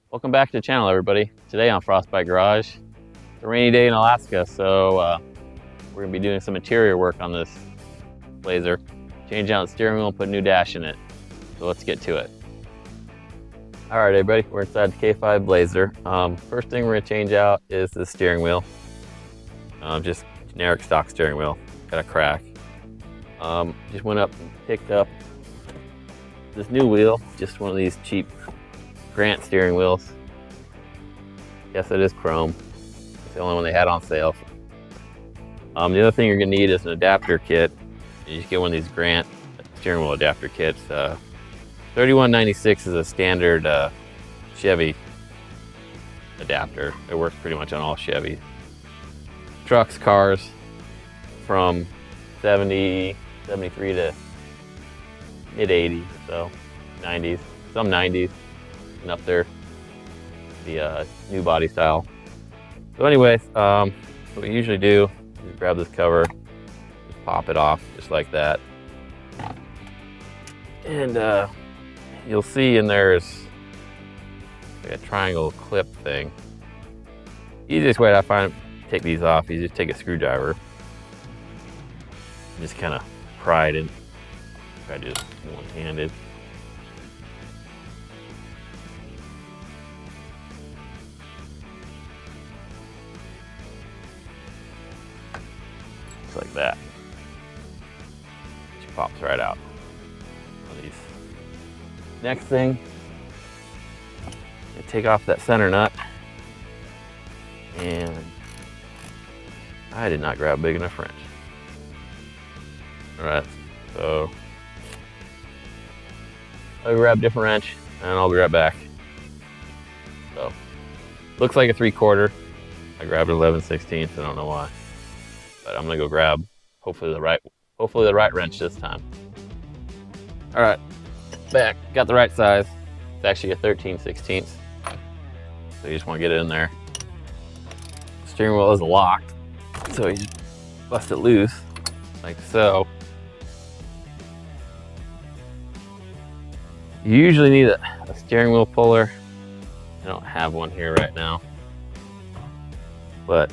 Welcome back to the channel, everybody. Today on Frostbite Garage, it's a rainy day in Alaska, so we're gonna be doing some interior work on this Blazer. Change out the steering wheel and put a new dash in it. So let's get to it. All right, everybody, we're inside the K5 Blazer. First thing we're gonna change out is the steering wheel. Just generic stock steering wheel, got a crack. Just went up and picked up this new wheel, just one of these cheap Grant steering wheels. Yes, it is chrome. It's the only one they had on sale. The other thing you're gonna need is an adapter kit. You just get one of these Grant steering wheel adapter kits. 3196 is a standard Chevy adapter. It works pretty much on all Chevy trucks, cars, from 70, 73 to mid 80s, so 90s, some 90s. And up there, the new body style. So anyways, what we usually do is grab this cover, just pop it off just like that. And you'll see in there's like a triangle clip thing. Easiest way I find to take these off is just take a screwdriver. Just kind of pry it in. Try to do this one-handed. Like that. She pops right out. These. Next thing, take off that center nut. And I did not grab big enough wrench. Alright, so I'll grab a different wrench and I'll be right back. So, looks like a 3/4. I grabbed 11/16, I don't know why. But I'm gonna go grab hopefully the right wrench this time. All right, back, got the right size. It's actually a 13/16. So you just wanna get it in there. Steering wheel is locked, so you just bust it loose, like so. You usually need a steering wheel puller. I don't have one here right now, but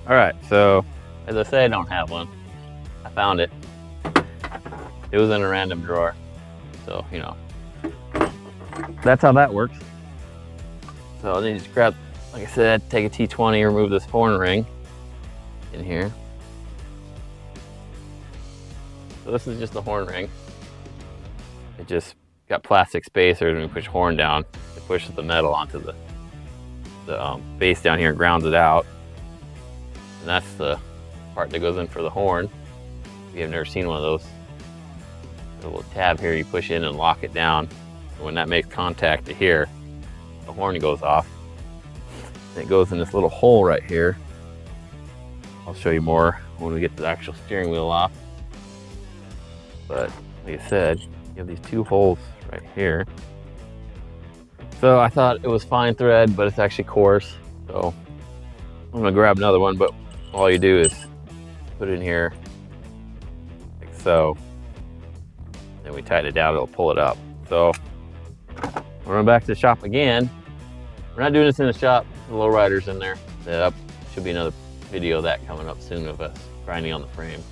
all right, so as I say, I don't have one. I found it. It was in a random drawer. So, you know, that's how that works. So then you just grab, like I said, take a T20, remove this horn ring in here. So this is just the horn ring. It just got plastic spacers, and we push horn down. It pushes the metal onto the base down here and grounds it out. And that's the part that goes in for the horn. If you have never seen one of those, a little tab here you push in and lock it down. And when that makes contact to here, the horn goes off. And it goes in this little hole right here. I'll show you more when we get the actual steering wheel off. But like I said, you have these two holes right here. So I thought it was fine thread, but it's actually coarse. So I'm gonna grab another one, but all you do is put it in here like so. Then we tighten it down, it'll pull it up. So we're going back to the shop again. We're not doing this in the shop, the lowrider's in there. That should be another video of that coming up soon of us grinding on the frame.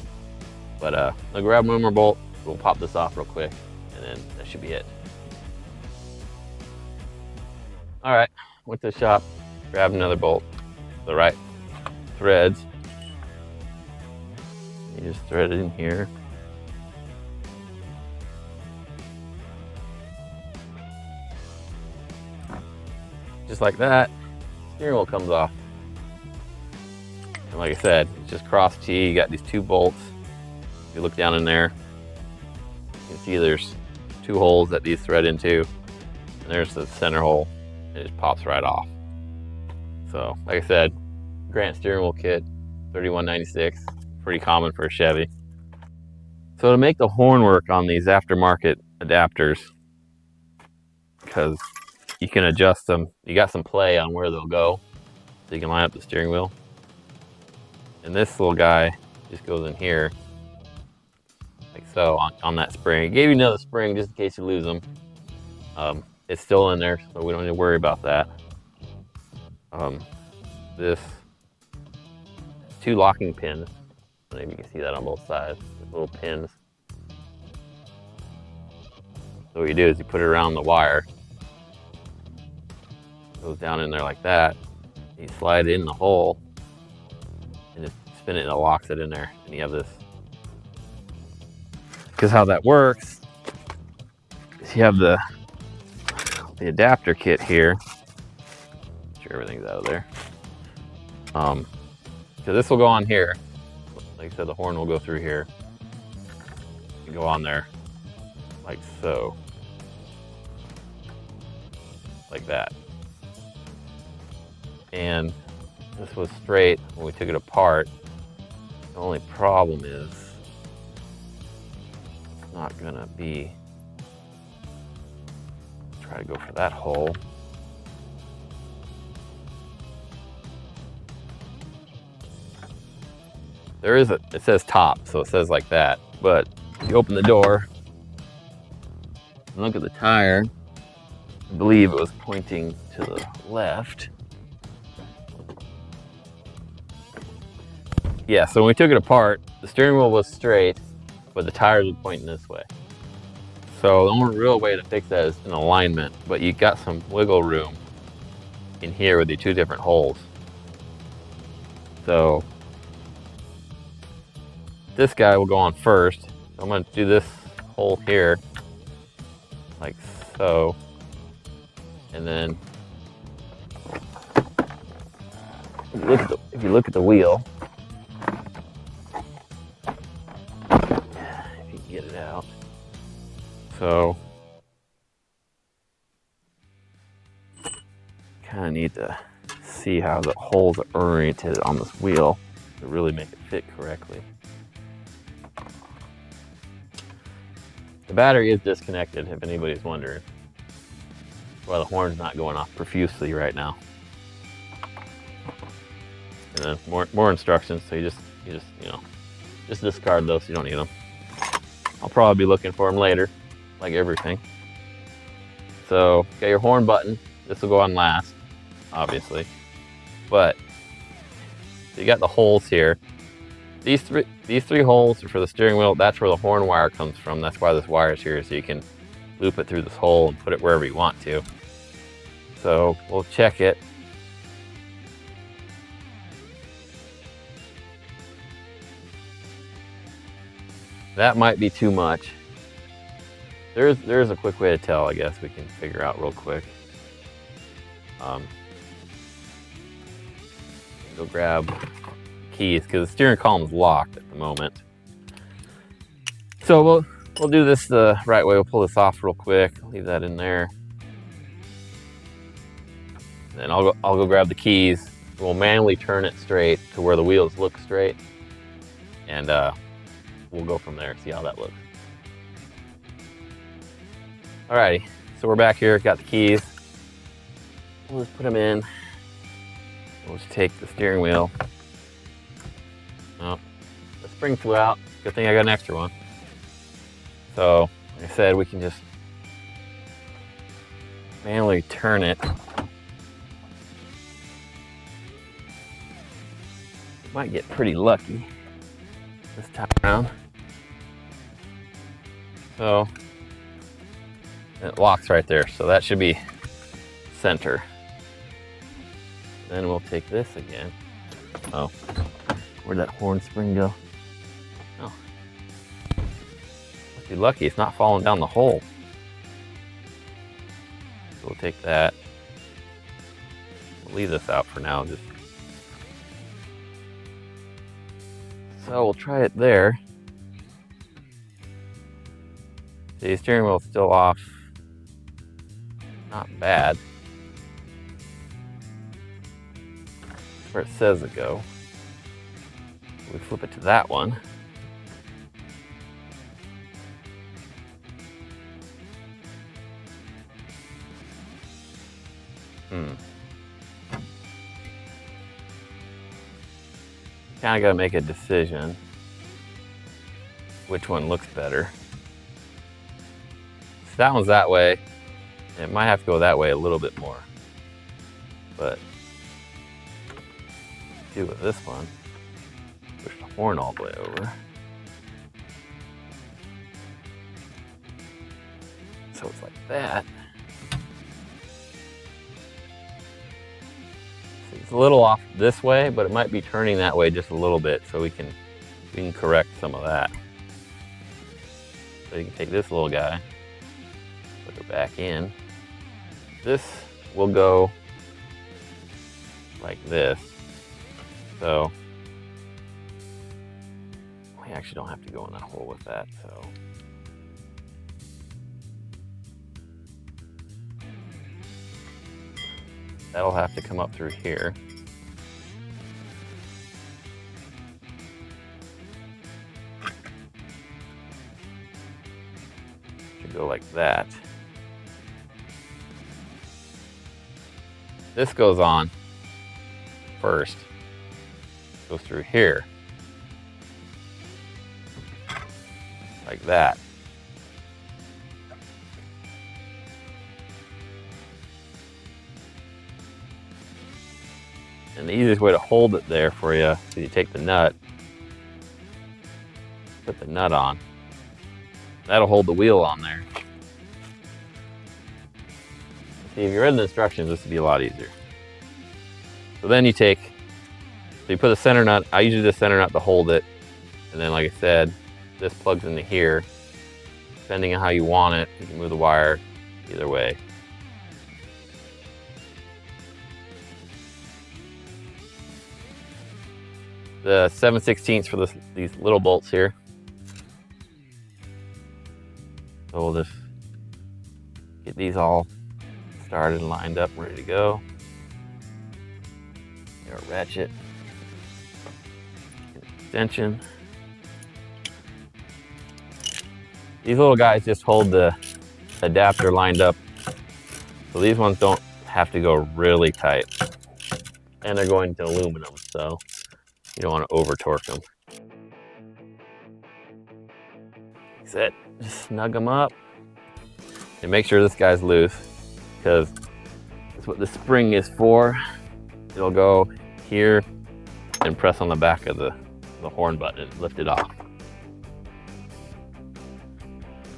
But I'll grab one more bolt, we'll pop this off real quick, and then that should be it. All right, went to the shop, grabbed another bolt, the right threads. You just thread it in here. Just like that, steering wheel comes off. And like I said, it's just cross T, you got these two bolts. If you look down in there, you can see there's two holes that these thread into, and there's the center hole. It just pops right off. So, like I said, Grant steering wheel kit, 3196, pretty common for a Chevy. So to make the horn work on these aftermarket adapters, because you can adjust them, you got some play on where they'll go, so you can line up the steering wheel. And this little guy just goes in here, like so, on that spring. It gave you another spring just in case you lose them. it's still in there, so we don't need to worry about that. This 2 locking pins. I don't know if you can see that on both sides. There's little pins. So what you do is you put it around the wire. It goes down in there like that. You slide it in the hole and just spin it and it locks it in there. And you have this. Because how that works is you have the adapter kit here. Make sure everything's out of there. So this will go on here. Like I said, the horn will go through here and go on there like so. Like that. And this was straight when we took it apart. The only problem is it's not gonna be, try to go for that hole. There is it says top, so it says like that. But you open the door and look at the tire. I believe it was pointing to the left. Yeah, so when we took it apart, the steering wheel was straight, but the tires were pointing this way. So the only real way to fix that is an alignment, but you got some wiggle room in here with the 2 different holes. So this guy will go on first. So I'm going to do this hole here, like so, and then if you look at the wheel, if you can get it out. So kind of need to see how the holes are oriented on this wheel to really make it fit correctly. The battery is disconnected, if anybody's wondering. That's why the horn's not going off profusely right now. And then more instructions, so you just discard those, you don't need them. I'll probably be looking for them later, like everything. So, got your horn button. This will go on last, obviously. But you got the holes here. These three holes are for the steering wheel. That's where the horn wire comes from. That's why this wire is here, so you can loop it through this hole and put it wherever you want to. So we'll check it. That might be too much. There's a quick way to tell, I guess we can figure out real quick. Go grab keys because the steering column is locked at the moment. So we'll do this the right way. We'll pull this off real quick. Leave that in there. Then I'll go grab the keys. We'll manually turn it straight to where the wheels look straight, and we'll go from there. See how that looks. Alrighty, so we're back here. Got the keys. We'll just put them in. We'll just take the steering wheel. Oh, the spring flew out. Good thing I got an extra one. So, like I said, we can just manually turn it. Might get pretty lucky this time around. So, it locks right there. So that should be center. Then we'll take this again. Oh, where'd that horn spring go? Oh, must be lucky it's not falling down the hole. So we'll take that. We'll leave this out for now. So we'll try it there. The steering wheel's still off. Not bad. Where it says to go. We flip it to that one. Kind of got to make a decision which one looks better. So that one's that way, It might have to go that way a little bit more, but do with this one, push the horn all the way over. So it's like that. It's a little off this way, but it might be turning that way just a little bit, so we can correct some of that. So you can take this little guy, put it back in. This will go like this. So we actually don't have to go in that hole with that, so. That'll have to come up through here. Should go like that. This goes on first. Goes through here. Like that. And the easiest way to hold it there for you is you take the nut, put the nut on. That'll hold the wheel on there. See, if you read the instructions, this would be a lot easier. So then you put the center nut. I usually do the center nut to hold it. And then, like I said, this plugs into here. Depending on how you want it, you can move the wire either way. The 7/16 for these little bolts here. So we'll just get these all started and lined up, ready to go. Get our ratchet, extension. These little guys just hold the adapter lined up. So these ones don't have to go really tight. And they're going to aluminum, so you don't want to over torque them. That's it. Just snug them up and make sure this guy's loose, because that's what the spring is for. It'll go here and press on the back of the horn button and lift it off.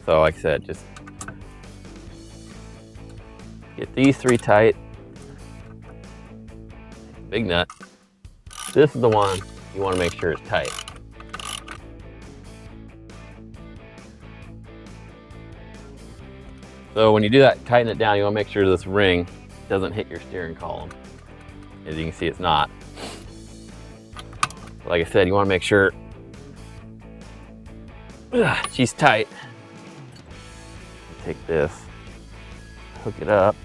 So like I said, just get these three tight. Big nut. This is the one you want to make sure is tight. So when you do that, tighten it down. You want to make sure this ring doesn't hit your steering column. As you can see, it's not. Like I said, you want to make sure she's tight. Take this, hook it up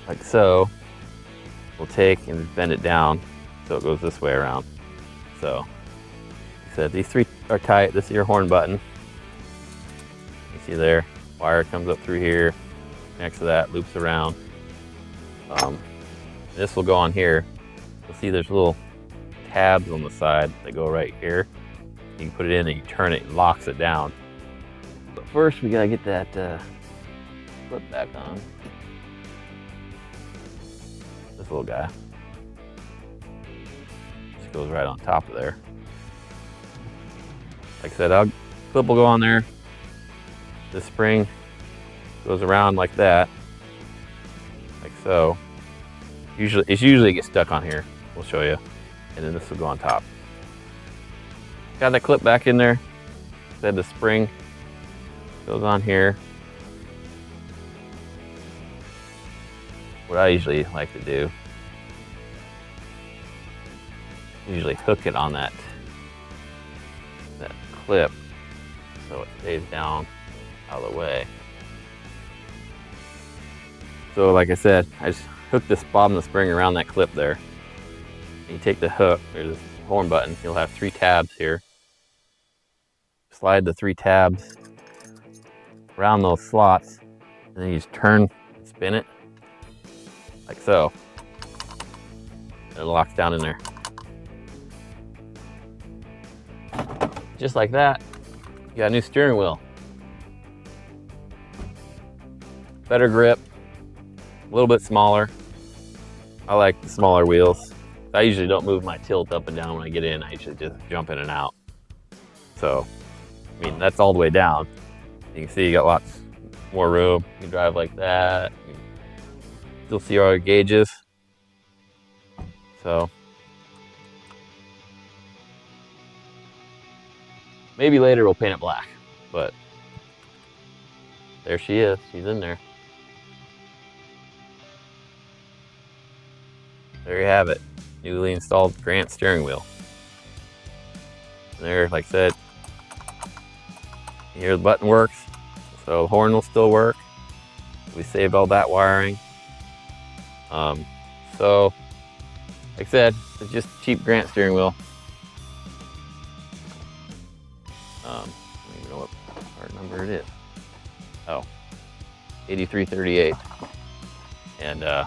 like so. We'll take and bend it down so it goes this way around. So, like I said, these three are tight. This is your horn button. You see there, wire comes up through here. Next to that, loops around. This will go on here. You'll see there's little tabs on the side that go right here. You can put it in and you turn it and locks it down. But first, we gotta get that clip back on. This little guy just goes right on top of there. Like I said, clip will go on there. The spring goes around like that, like so. Usually it gets stuck on here. We'll show you, and then this will go on top. Got that clip back in there. Said the spring goes on here. What I usually like to do, usually hook it on that clip so it stays down out of the way. So like I said, I just hook this bottom of the spring around that clip there. And you take the hook, there's this horn button, you'll have three tabs here. Slide the three tabs around those slots, and then you just turn and spin it like so. And it locks down in there. Just like that, you got a new steering wheel. better grip, a little bit smaller. I like the smaller wheels. I usually don't move my tilt up and down when I get in. I usually just jump in and out. So, I mean, that's all the way down. You can see you got lots more room. You can drive like that. Still see all your gauges. So, maybe later we'll paint it black, but there she is. She's in there. There you have it. Newly installed Grant steering wheel. And there, like I said, here the button works, so the horn will still work. We saved all that wiring. So, like I said, it's just a cheap Grant steering wheel. I don't even know what part number it is. Oh, 8338. And like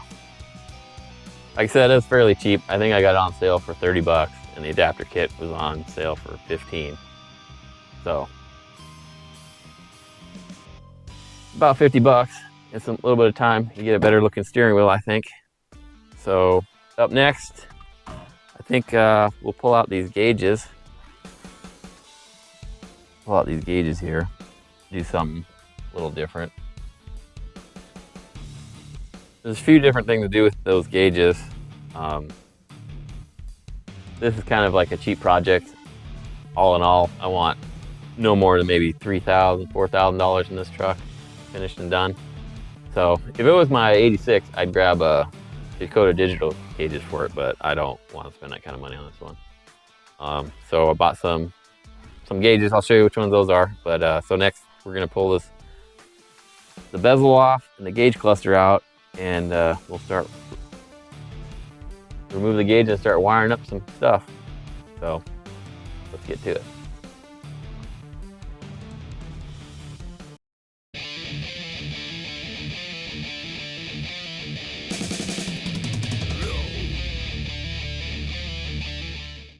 I said, it was fairly cheap. I think I got it on sale for 30 bucks, and the adapter kit was on sale for 15. So, about 50 bucks. It's a little bit of time. You get a better looking steering wheel, I think. So, up next, I think we'll pull out these gauges. Pull out these gauges here. Do something a little different. There's a few different things to do with those gauges. This is kind of like a cheap project. All in all, I want no more than maybe $3,000, $4,000 in this truck, finished and done. So if it was my 86, I'd grab a Dakota Digital gauges for it, but I don't want to spend that kind of money on this one. So I bought some gauges. I'll show you which ones those are. But so next we're gonna pull the bezel off and the gauge cluster out, and we'll start remove the gauge and start wiring up some stuff. So let's get to it.